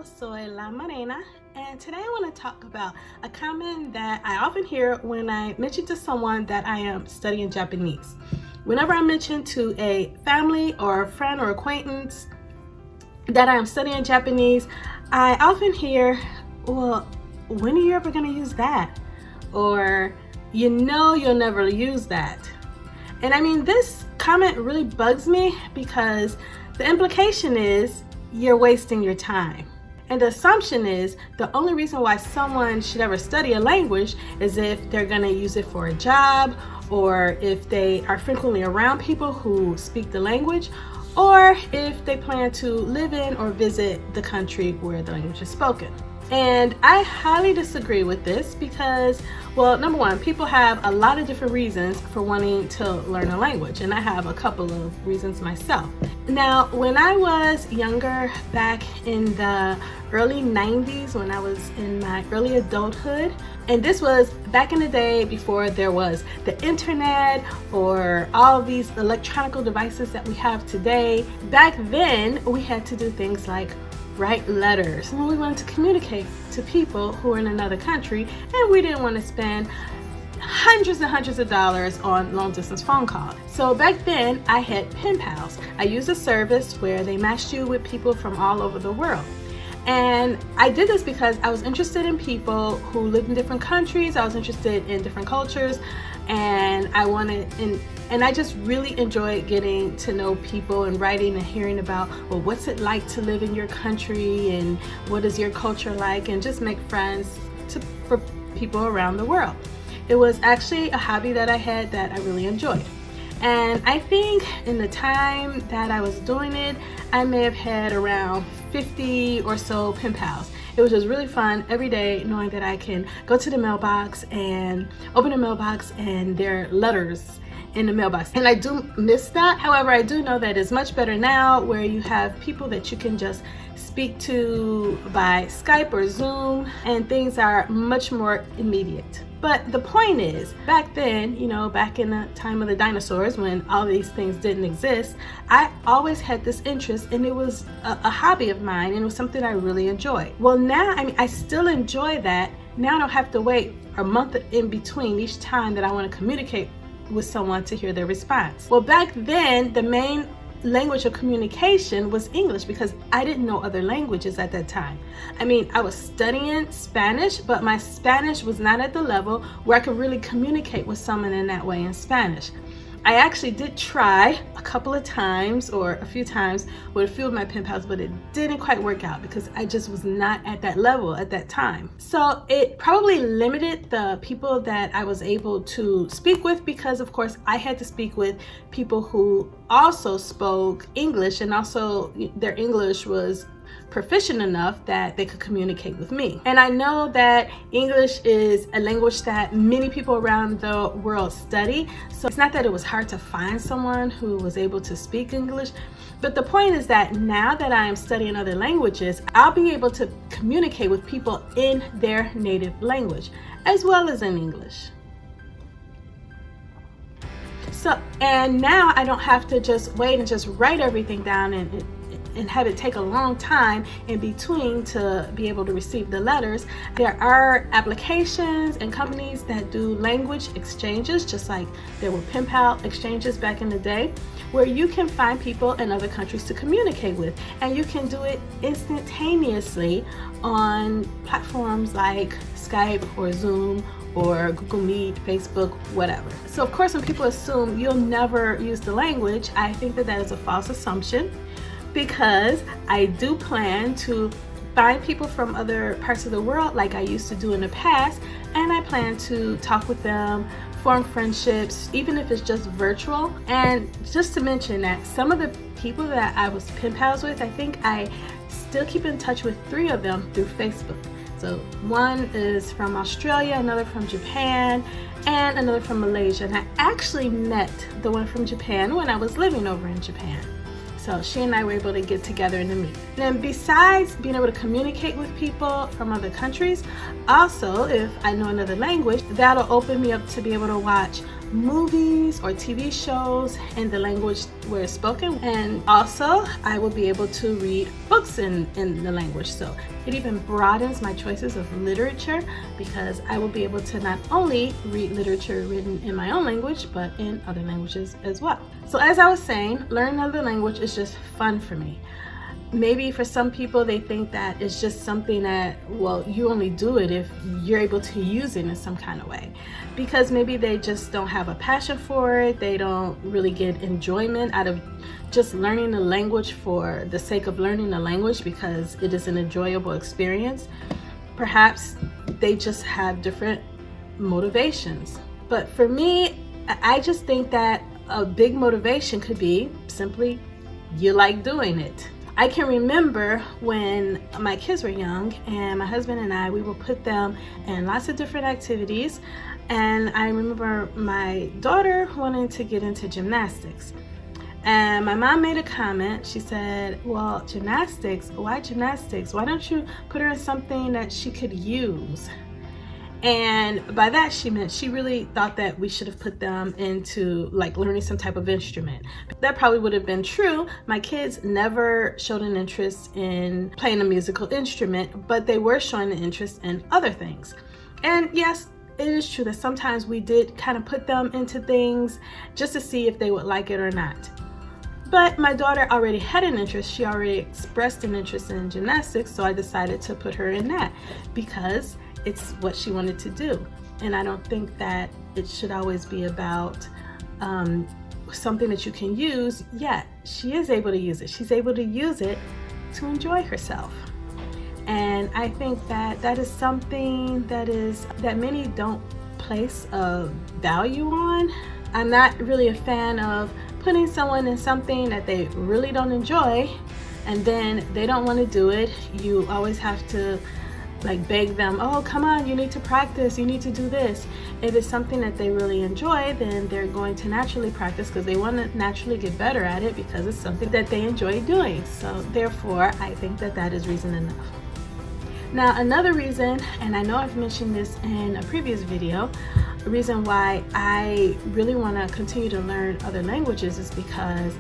soy La Morena, and today I want to talk about a comment that I often hear when I mention to someone that I am studying Japanese. Whenever I mention to a family or a friend or acquaintance that I am studying Japanese, I often hear, well, when are you ever going to use that? Or, you know, you'll never use that. And I mean, this comment really bugs me because the implication is you're wasting your time. And the assumption is the only reason why someone should ever study a language is if they're going to use it for a job, or if they are frequently around people who speak the language, or if they plan to live in or visit the country where the language is spoken. And I highly disagree with this because, well, number one, people have a lot of different reasons for wanting to learn a language, and I have a couple of reasons myself. Now, when I was younger, back in the early 90s, when I was in my early adulthood, and this was back in the day before there was the internet or all of these electronic devices that we have today, back then we had to do things like write letters when we wanted to communicate to people who were in another country, and we didn't want to spend hundreds and hundreds of dollars on long distance phone calls. So back then I had pen pals. I used a service where they matched you with people from all over the world. And I did this because I was interested in people who lived in different countries. I was interested in different cultures, and I just really enjoyed getting to know people and writing and hearing about, well, what's it like to live in your country and what is your culture like, and just make friends for people around the world. It was actually a hobby that I had that I really enjoyed. And I think in the time that I was doing it, I may have had around 50 or so pen pals. It was just really fun every day knowing that I can go to the mailbox and open the mailbox and there are letters in the mailbox. And I do miss that. However, I do know that it's much better now where you have people that you can just speak to by Skype or Zoom, and things are much more immediate. But the point is, back then, you know, back in the time of the dinosaurs when all these things didn't exist, I always had this interest, and it was a hobby of mine, and it was something I really enjoyed. Well, now, I mean, I still enjoy that. Now I don't have to wait a month in between each time that I want to communicate with someone to hear their response. Well, back then, the main language of communication was English because I didn't know other languages at that time. I mean, I was studying Spanish, but my Spanish was not at the level where I could really communicate with someone in that way in Spanish. I actually did try a couple of times or a few times with a few of my pen pals, but it didn't quite work out because I just was not at that level at that time. So it probably limited the people that I was able to speak with because, of course, I had to speak with people who also spoke English, and also their English was proficient enough that they could communicate with me. And I know that English is a language that many people around the world study, so it's not that it was hard to find someone who was able to speak English, but the point is that now that I am studying other languages, I'll be able to communicate with people in their native language as well as in English. So, and now I don't have to just wait and just write everything down and have it take a long time in between to be able to receive the letters. There are applications and companies that do language exchanges, just like there were pen pal exchanges back in the day, where you can find people in other countries to communicate with, and you can do it instantaneously on platforms like Skype or Zoom or Google Meet, Facebook, whatever. So of course, when people assume you'll never use the language, I think that is a false assumption, because I do plan to find people from other parts of the world like I used to do in the past, and I plan to talk with them, form friendships, even if it's just virtual. And just to mention that some of the people that I was pen pals with, I think I still keep in touch with 3 of them through Facebook. So one is from Australia, another from Japan, and another from Malaysia. And I actually met the one from Japan when I was living over in Japan. So she and I were able to get together and to meet. And besides being able to communicate with people from other countries, also if I know another language, that'll open me up to be able to watch movies or TV shows in the language where it's spoken, and also I will be able to read books in the language. So it even broadens my choices of literature, because I will be able to not only read literature written in my own language, but in other languages as well. So as I was saying, learning another language is just fun for me. Maybe for some people, they think that it's just something that, well, you only do it if you're able to use it in some kind of way, because maybe they just don't have a passion for it. They don't really get enjoyment out of just learning the language for the sake of learning the language because it is an enjoyable experience. Perhaps they just have different motivations. But for me, I just think that a big motivation could be simply you like doing it. I can remember when my kids were young and my husband and I, we would put them in lots of different activities. And I remember my daughter wanting to get into gymnastics. And my mom made a comment. She said, well, gymnastics, why gymnastics? Why don't you put her in something that she could use? And by that she meant she really thought that we should have put them into like learning some type of instrument. That probably would have been true. My kids never showed an interest in playing a musical instrument, but they were showing an interest in other things. And yes, it is true that sometimes we did kind of put them into things just to see if they would like it or not. But my daughter already had an interest. She already expressed an interest in gymnastics, so I decided to put her in that because it's what she wanted to do. And I don't think that it should always be about something that you can use, yet she is able to use it. She's able to use it to enjoy herself. And I think that that is something that many don't place a value on. I'm not really a fan of putting someone in something that they really don't enjoy and then they don't want to do it. You always have to like beg them, oh, come on, you need to practice, you need to do this. If it's something that they really enjoy, then they're going to naturally practice because they want to naturally get better at it because it's something that they enjoy doing. So therefore, I think that that is reason enough. Now, another reason, and I know I've mentioned this in a previous video, the reason why I really want to continue to learn other languages is because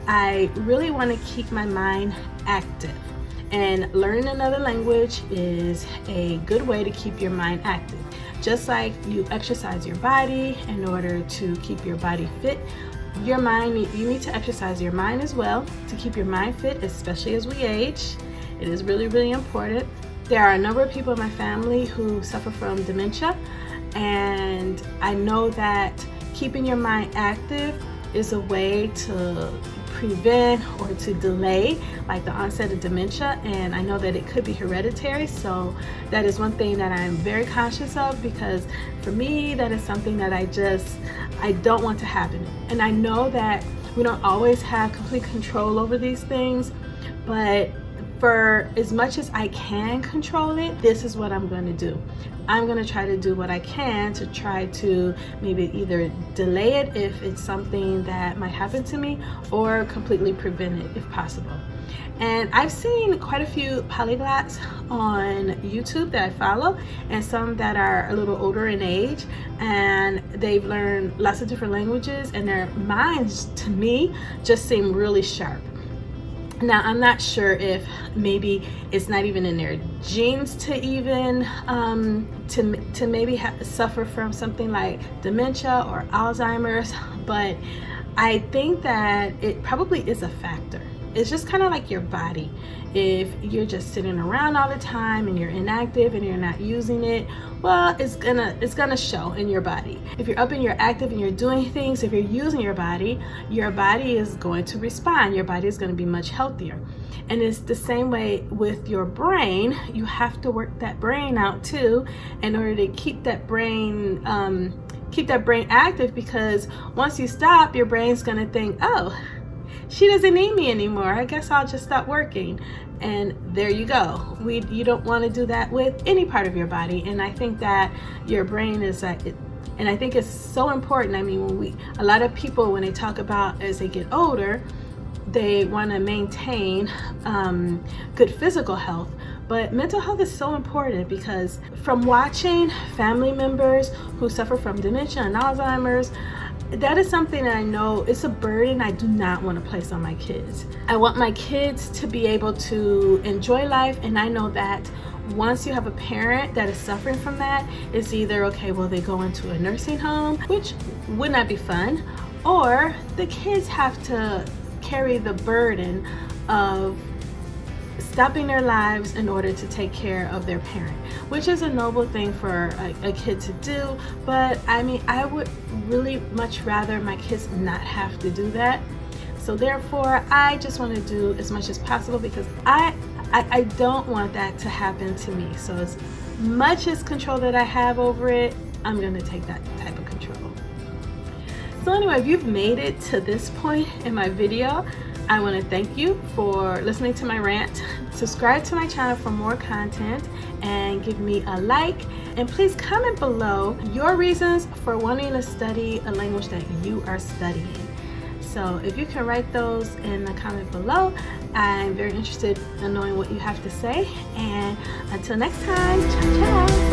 I really want to keep my mind active. And learning another language is a good way to keep your mind active. Just like you exercise your body in order to keep your body fit, you need to exercise your mind as well to keep your mind fit, especially as we age. It is really, really important. There are a number of people in my family who suffer from dementia, and I know that keeping your mind active is a way to prevent or to delay like the onset of dementia. And I know that it could be hereditary, so that is one thing that I'm very conscious of, because for me that is something that I don't want to happen. And I know that we don't always have complete control over these things, but for as much as I can control it, this is what I'm going to do. I'm going to try to do what I can to try to maybe either delay it if it's something that might happen to me, or completely prevent it if possible. And I've seen quite a few polyglots on YouTube that I follow, and some that are a little older in age, and they've learned lots of different languages, and their minds, to me, just seem really sharp. Now, I'm not sure if maybe it's not even in their genes to even to maybe suffer from something like dementia or Alzheimer's, but I think that it probably is a factor. It's just kind of like your body. If you're just sitting around all the time and you're inactive and you're not using it, well, it's gonna show in your body. If you're up and you're active and you're doing things, if you're using your body is going to respond. Your body is going to be much healthier. And it's the same way with your brain. You have to work that brain out too in order to keep that brain active, because once you stop, your brain's going to think, oh, she doesn't need me anymore. I guess I'll just stop working. And there you go. You don't want to do that with any part of your body. And I think that your brain is and I think it's so important. I mean, a lot of people, when they talk about as they get older, they want to maintain good physical health. But mental health is so important because from watching family members who suffer from dementia and Alzheimer's, that is something that I know it's a burden I do not want to place on my kids. I want my kids to be able to enjoy life, and I know that once you have a parent that is suffering from that, it's either, okay, well, they go into a nursing home, which would not be fun, or the kids have to carry the burden of stopping their lives in order to take care of their parent, which is a noble thing for a kid to do. But I mean, I would really much rather my kids not have to do that. So therefore, I just want to do as much as possible because I don't want that to happen to me. So as much as control that I have over it, I'm going to take that type of control. So anyway, if you've made it to this point in my video, I want to thank you for listening to my rant. Subscribe to my channel for more content and give me a like. And please comment below your reasons for wanting to study a language that you are studying. So if you can write those in the comment below, I'm very interested in knowing what you have to say. And until next time, ciao ciao.